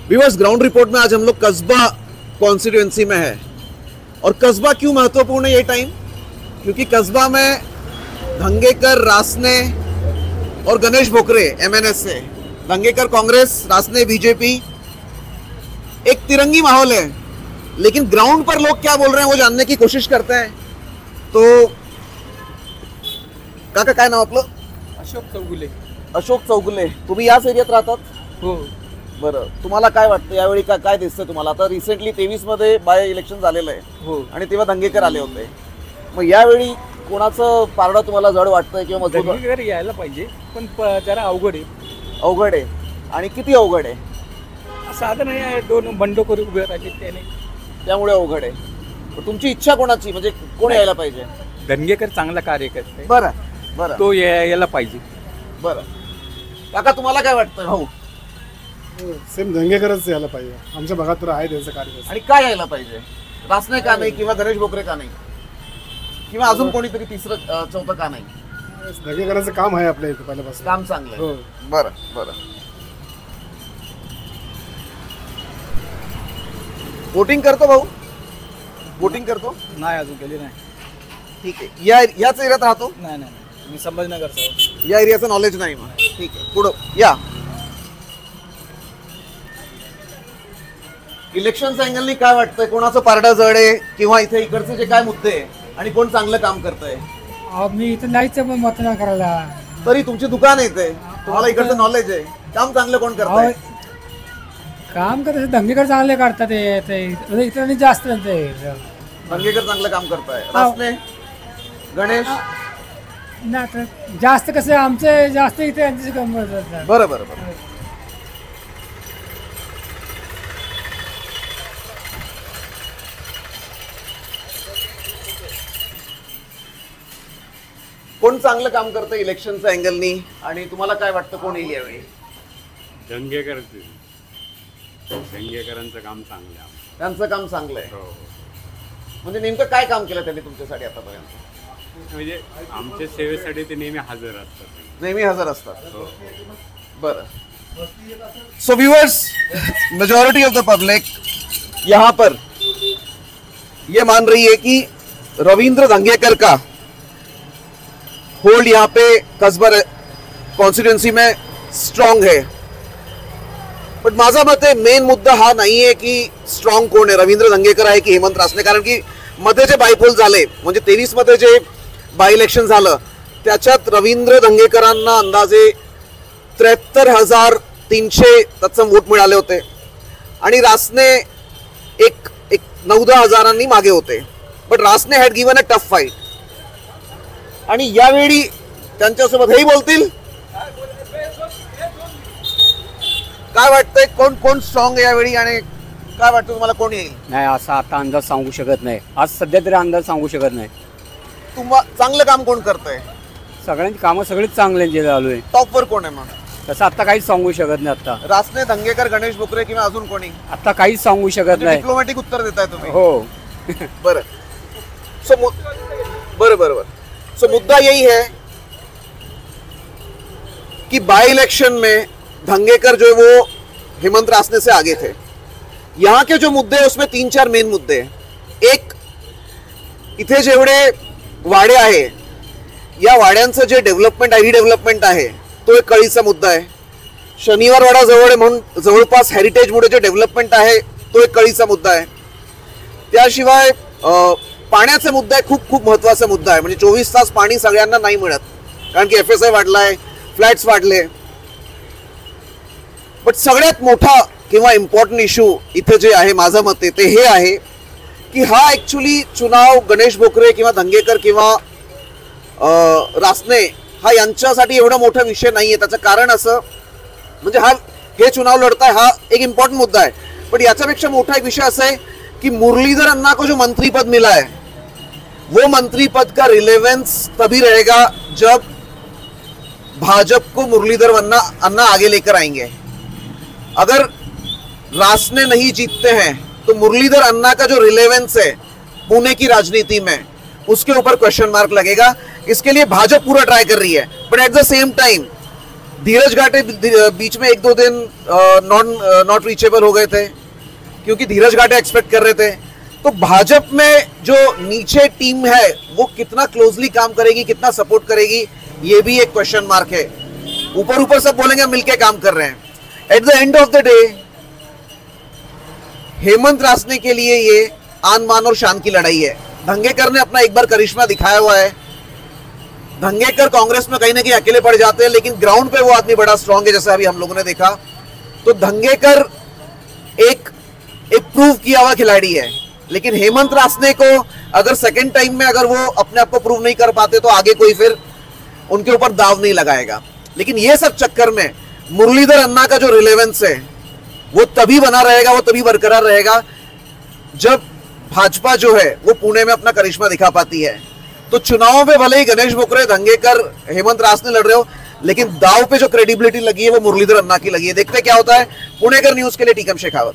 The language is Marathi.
व्यूअर्स, ग्राउंड रिपोर्ट में आज हम लोग कस्बा कॉन्स्टिट्यूएंसी में है। और कस्बा क्यों महत्वपूर्ण है ये टाइम? क्योंकि कस्बा में धंगेकर, रासने और गणेश भोकरे एमएनएस से, धंगेकर कांग्रेस, रासने बीजेपी, एक तिरंगी माहौल है। लेकिन ग्राउंड पर लोग क्या बोल रहे हैं वो जानने की कोशिश करते हैं। तो काका, काय नाव आपलं? अशोक चौगुले. अशोक चौगुले. तुम्ही याच एरियात राहतात? हो. बरं, तुम्हाला काय वाटतं यावेळी काय दिसतंय तुम्हाला? आता रिसेंटली 23 मध्ये बाय इलेक्शन झालेलं आहे. हो. आणि तेव्हा दंगेकर आले होते. मग यावेळी कोणाचं पारडं तुम्हाला जड वाटतंय किंवा मजबूत? दंगेकर यायला पाहिजे, पण जरा अवघड आहे. अवघड आहे. आणि किती अवघड आहे? साधन आहे, 2 बंडखोर उभे राहिले त्याने, त्यामुळे अवघड आहे. तुमची इच्छा कोणाची, म्हणजे कोण यायला पाहिजे? दंगेकर चांगला कार्य करते. बरं बरं, तो यायला पाहिजे. बरं काका, तुम्हाला काय वाटतं? भाऊ, सेम दंगेकरच यायला पाहिजे. आमच्या भागात तर आहे त्यांचं कार्य. आणि काय यायला पाहिजे? रासने का नाही, किंवा गणेश भोकरे का नाही, किंवा अजून कोणीतरी तिसरं चौथं का नाही? दंगेकरांचं काम आहे आपल्या इथे पहिल्यापासून. काम चांगलं आहे. हो. बरं बरं. वोटिंग करतो भाऊ? वोटिंग करतो? नाही, अजून केली नाही. ठीक आहे. याच एरियात राहतो? नाही नाही, मी संभाजीनगरचा. या एरियाचं नॉलेज नाही मग. ठीक आहे, पुढं या. इलेक्शनच्या अँगलनी काय वाटतंय? कोणाचं पारडं जड आहे, किंवा इथे इकडचे जे काय मुद्दे आहे आणि कोण चांगलं काम करतंय? मी इथं नाहीच मतदान करायला. तरी तुमची दुकान येते, तुम्हाला इकडचं नॉलेज आहे. काम चांगलं कोण करतंय? काम करत दंगेकर चांगले काढतात. इतर जास्त दंगेकर चांगलं काम करताय. रासने, गणेश नाही जास्त कसं आमचं जास्त इथे यांची गंमत. बरं बरं बरं. कोण चांगलं काम करतं इलेक्शनच्या अँगलनी, आणि तुम्हाला काय वाटतं कोण येईल यावेळी? दंगेकरांचं काम चांगलं आहे. त्यांचं काम चांगलं आहे. हो. म्हणजे नेमकं काय काम केलं त्यांनी तुमच्यासाठी आतापर्यंत? म्हणजे आमच्या सेवेसाठी ते नेहमी हजर असतात. नेहमी हजर असतात. हो. बरं. So viewers, majority of the public यहाँ पर ये मान रही है कि रविंद्र दंगेकर का होल्ड यहाँ पे कस्बा कॉन्स्टिट्यूएंसी में स्ट्रॉन्ग है. पण माझा मत आहे मेन मुद्दा हा नाही आहे की स्ट्रॉंग कोण आहे, रवींद्र दंगेकर आहे की हेमंत रासने. कारण की मध्ये जे बायपोल झाले, म्हणजे 23 मध्ये जे बाय इलेक्शन झालं, त्याच्यात रवींद्र दंगेकरांना अंदाजे 73,300 तत्सम वोट मिळाले होते, आणि रासने एक 9-10 हजारांनी मागे होते. But Rasane had given a tough fight. आणि यावेळी त्यांच्यासोबत हेही बोलतील. काय वाटतंय, कोण कोण स्ट्रॉंग यावेळी, आणि काय वाटतं तुम्हाला कोण येईल? नाही, असा आता अंदाज सांगू शकत नाही. आज सध्या तरी अंदाज सांगू शकत नाही. चांगलं काम कोण करतंय? सगळ्यांची कामं सगळीच चांगल्यांची चालू आहे. टॉपवर कोण आहे मग? तसं आता काहीच सांगू शकत नाही. आता रासने, दंगेकर, गणेश भोकरे किंवा अजून कोणी? आता काहीच सांगू शकत नाही. डिप्लोमॅटिक उत्तर देताय तुम्ही. हो. बरं. सो बरं. सो मुद्दा यही है कि बाय इलेक्शन में दंगेकर जो है वो हेमंत रासने से आगे थे. यहाँ के जो मुद्दे हैं उसमें 3-4 मेन मुद्दे हैं. एक, इथे जेवढे वाडे आहे, या वाड्यांचं जे डेव्हलपमेंट आहे, रिडेव्हलपमेंट आहे, तो एक कळीचा मुद्दा आहे. शनिवार वाडा जवळ आहे म्हणून जवळपास हेरिटेजमुळे जे डेव्हलपमेंट आहे तो एक कळीचा मुद्दा आहे. त्याशिवाय पाण्याचा मुद्दा आहे, खूप खूप महत्त्वाचा मुद्दा आहे. म्हणजे 24 तास पाणी सगळ्यांना नाही मिळत, कारण की FSI वाढलाय, फ्लॅट्स वाढले. बट सगळ्यात मोठा किंवा इम्पॉर्टंट इश्यू इथे जे आहे माझं मत आहे ते हे आहे की हा ॲक्च्युली चुनाव गणेश भोकरे किंवा दंगेकर किंवा रासने हा यांच्यासाठी एवढा मोठा विषय नाही आहे. त्याचं कारण असं, म्हणजे हे चुनाव लढताय हा एक इम्पॉर्टंट मुद्दा आहे. पण याच्यापेक्षा मोठा एक विषय असा है कि मुरलीधर अन्ना को जो मंत्री पद मिला है वो मंत्री पद का रिलेवेंस तभी रहेगा जब भाजपा को मुरलीधर अन्ना आगे लेकर आएंगे. अगर रासने नहीं जीतते हैं तो मुरलीधर अन्ना का जो रिलेवेंस है पुणे की राजनीति में उसके ऊपर क्वेश्चन मार्क लगेगा. इसके लिए भाजपा पूरा ट्राई कर रही है. But at the same time Dheeraj Ghate beach में 1-2 दिन नॉट रीचेबल हो गए थे क्योंकि धीरज घाटे एक्सपेक्ट कर रहे थे। तो भाजपा में जो नीचे टीम है वो कितना क्लोजली काम करेगी, कितना सपोर्ट करेगी, ये भी एक क्वेश्चन मार्क है। ऊपर ऊपर सब बोलेंगे मिलके काम कर रहे हैं, at the end of the day Hemant Rasne के लिए ये आन मान और शान की लड़ाई है। धंगेकर ने अपना एक बार करिश्मा दिखाया हुआ है। धंगेकर कांग्रेस में कहीं ना कहीं अकेले पड़ जाते हैं, लेकिन ग्राउंड पे वो आदमी बड़ा स्ट्रांग है, जैसे अभी हम लोगों ने देखा। तो धंगेकर एक प्रूव किया हुआ खिलाड़ी है, लेकिन हेमंत रासने को अगर सेकंड टाइम में अगर वो अपने आप को प्रूव नहीं कर पाते तो आगे कोई फिर उनके ऊपर दाव नहीं लगाएगा। लेकिन ये सब चक्कर में मुरलीधर अन्ना का जो रिलेवेंस है वो तभी बना रहेगा, वो तभी बरकरार रहेगा जब भाजपा जो है वो पुणे में अपना करिश्मा दिखा पाती है। तो चुनाव में भले ही गणेश बोकरे, धंगेकर, हेमंत रासने लड़ रहे हो, लेकिन दाव पे जो क्रेडिबिलिटी लगी है वो मुरलीधर अन्ना की लगी है। देखते क्या होता है। पुणेकर न्यूज के लिए टीकम शेखावत।